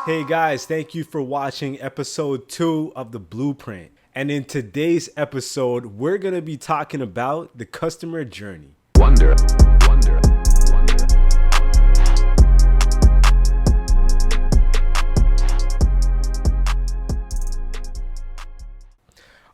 Hey guys, thank you for watching episode 2 of The Blueprint. And in today's episode, we're going to be talking about the customer journey. Wonder, wonder, wonder.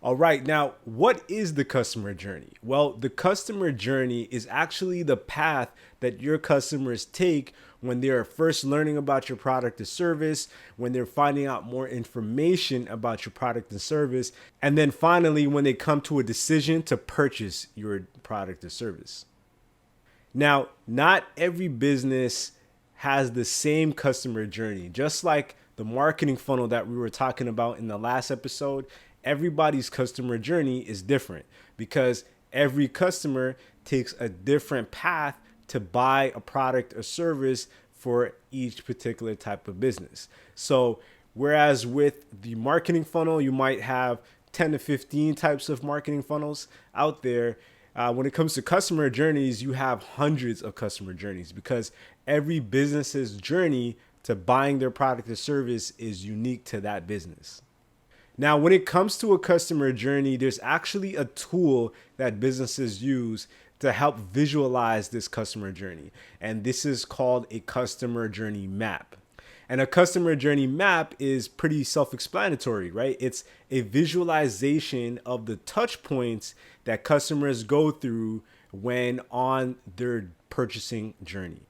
All right, now what is the customer journey? Well, the customer journey is actually the path that your customers take when they're first learning about your product or service, when they're finding out more information about your product and service, and then finally when they come to a decision to purchase your product or service. Now, not every business has the same customer journey. Just like the marketing funnel that we were talking about in the last episode, everybody's customer journey is different because every customer takes a different path to buy a product or service for each particular type of business. So, whereas with the marketing funnel, you might have 10 to 15 types of marketing funnels out there. When it comes to customer journeys, you have hundreds of customer journeys because every business's journey to buying their product or service is unique to that business. Now, when it comes to a customer journey, there's actually a tool that businesses use to help visualize this customer journey. And this is called a customer journey map. And a customer journey map is pretty self-explanatory, right? It's a visualization of the touch points that customers go through when on their purchasing journey.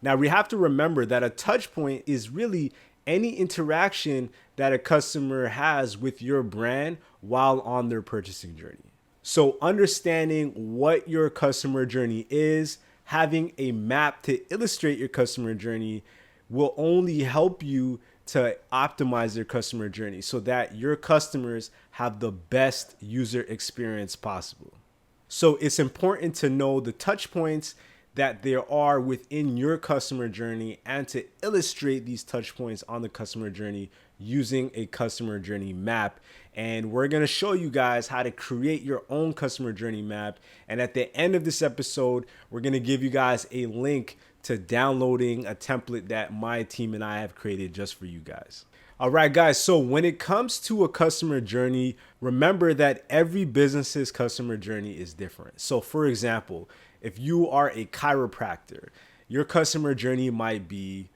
Now, we have to remember that a touch point is really any interaction that a customer has with your brand while on their purchasing journey. So understanding what your customer journey is, having a map to illustrate your customer journey will only help you to optimize your customer journey so that your customers have the best user experience possible. So it's important to know the touch points that there are within your customer journey and to illustrate these touch points on the customer journey using a customer journey map. And we're going to show you guys how to create your own customer journey map. And at the end of this episode, we're going to give you guys a link to downloading a template that my team and I have created just for you guys. All right, guys. So when it comes to a customer journey, remember that every business's customer journey is different. So for example, if you are a chiropractor, your customer journey might be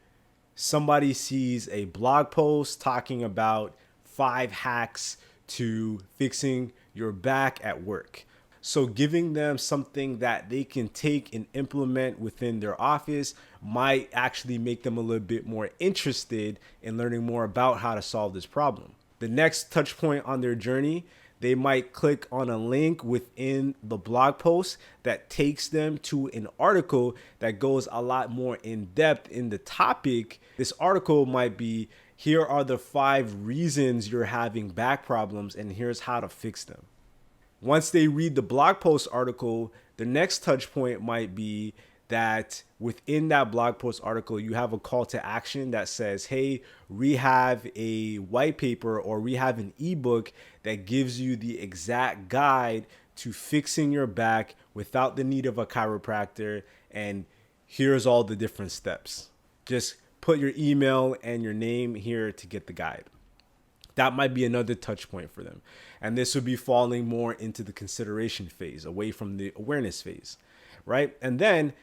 somebody sees a blog post talking about 5 hacks to fixing your back at work. So giving them something that they can take and implement within their office might actually make them a little bit more interested in learning more about how to solve this problem. The next touch point on their journey, they might click on a link within the blog post that takes them to an article that goes a lot more in depth in the topic. This article might be, here are the 5 reasons you're having back problems and here's how to fix them. Once they read the blog post article, the next touch point might be that within that blog post article, you have a call to action that says, hey, we have a white paper or we have an ebook that gives you the exact guide to fixing your back without the need of a chiropractor. And here's all the different steps. Just put your email and your name here to get the guide. That might be another touch point for them. And this would be falling more into the consideration phase, away from the awareness phase, right? And then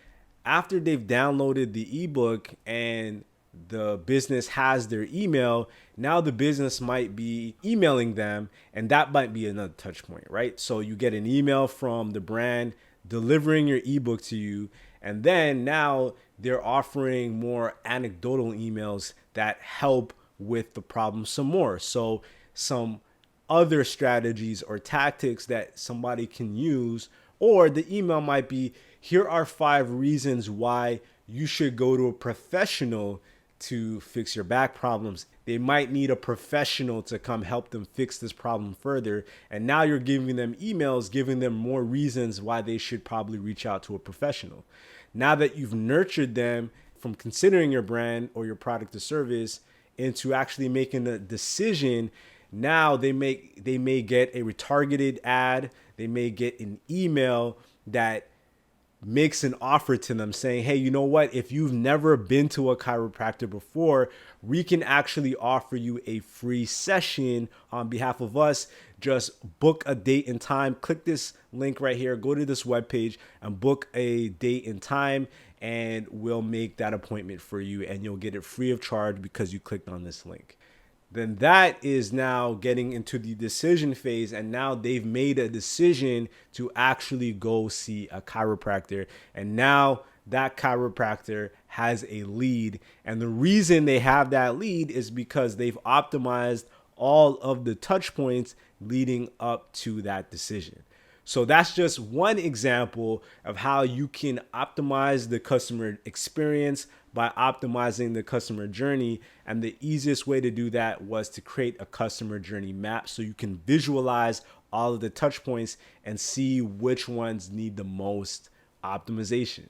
after they've downloaded the ebook and the business has their email, now the business might be emailing them, and that might be another touch point, right? So you get an email from the brand delivering your ebook to you, and then now they're offering more anecdotal emails that help with the problem some more. So some other strategies or tactics that somebody can use, or the email might be, here are 5 reasons why you should go to a professional to fix your back problems. They might need a professional to come help them fix this problem further. And now you're giving them emails, giving them more reasons why they should probably reach out to a professional. Now that you've nurtured them from considering your brand or your product or service into actually making a decision, now they may get a retargeted ad, they may get an email that makes an offer to them saying, hey, you know what? If you've never been to a chiropractor before, we can actually offer you a free session on behalf of us. Just book a date and time. Click this link right here. Go to this webpage and book a date and time, and we'll make that appointment for you, and you'll get it free of charge because you clicked on this link. Then that is now getting into the decision phase, and now they've made a decision to actually go see a chiropractor, and now that chiropractor has a lead. And the reason they have that lead is because they've optimized all of the touch points leading up to that decision. So that's just one example of how you can optimize the customer experience by optimizing the customer journey. And the easiest way to do that was to create a customer journey map so you can visualize all of the touch points and see which ones need the most optimization.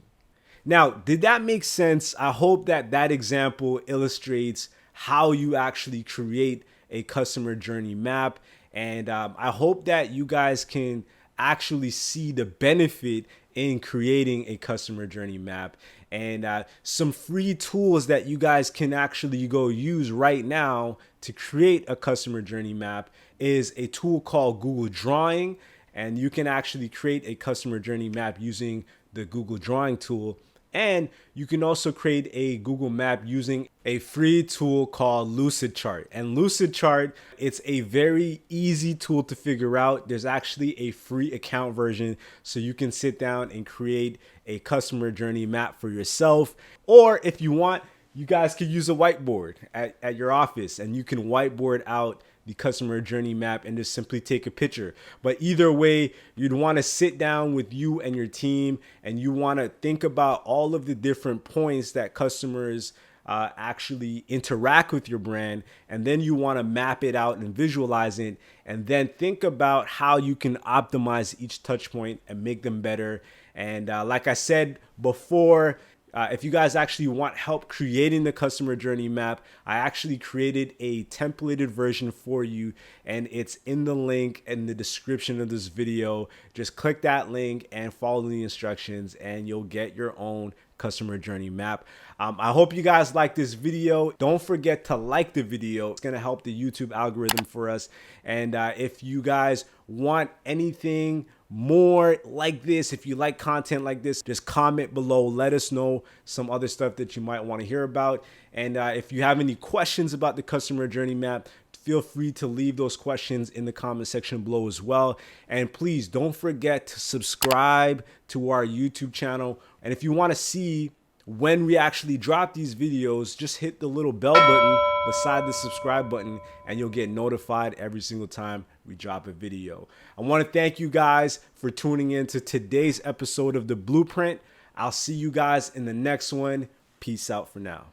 Now, did that make sense? I hope that that example illustrates how you actually create a customer journey map. And I hope that you guys can actually see the benefit in creating a customer journey map, and some free tools that you guys can actually go use right now to create a customer journey map is a tool called Google Drawing. And you can actually create a customer journey map using the Google Drawing tool. And you can also create a Google map using a free tool called Lucidchart. And Lucidchart, it's a very easy tool to figure out. There's actually a free account version, so you can sit down and create a customer journey map for yourself. Or if you want, you guys could use a whiteboard at your office, and you can whiteboard out the customer journey map and just simply take a picture. But either way, you'd want to sit down with you and your team, and you want to think about all of the different points that customers actually interact with your brand. And then you want to map it out and visualize it, and then think about how you can optimize each touch point and make them better. And like I said before, if you guys actually want help creating the customer journey map, I actually created a templated version for you, and it's in the link in the description of this video. Just click that link and follow the instructions, and you'll get your own customer journey map. I hope you guys like this video. Don't forget to like the video. It's gonna help the YouTube algorithm for us. And if you guys want anything more like this, if you like content like this, just comment below. Let us know some other stuff that you might want to hear about. And if you have any questions about the customer journey map, feel free to leave those questions in the comment section below as well. And please don't forget to subscribe to our YouTube channel. And if you want to see when we actually drop these videos, just hit the little bell button beside the subscribe button, and you'll get notified every single time we drop a video. I want to thank you guys for tuning in to today's episode of The Blueprint. I'll see you guys in the next one. Peace out for now.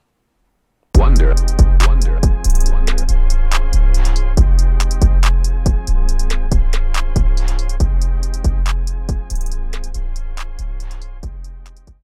Wonder, wonder.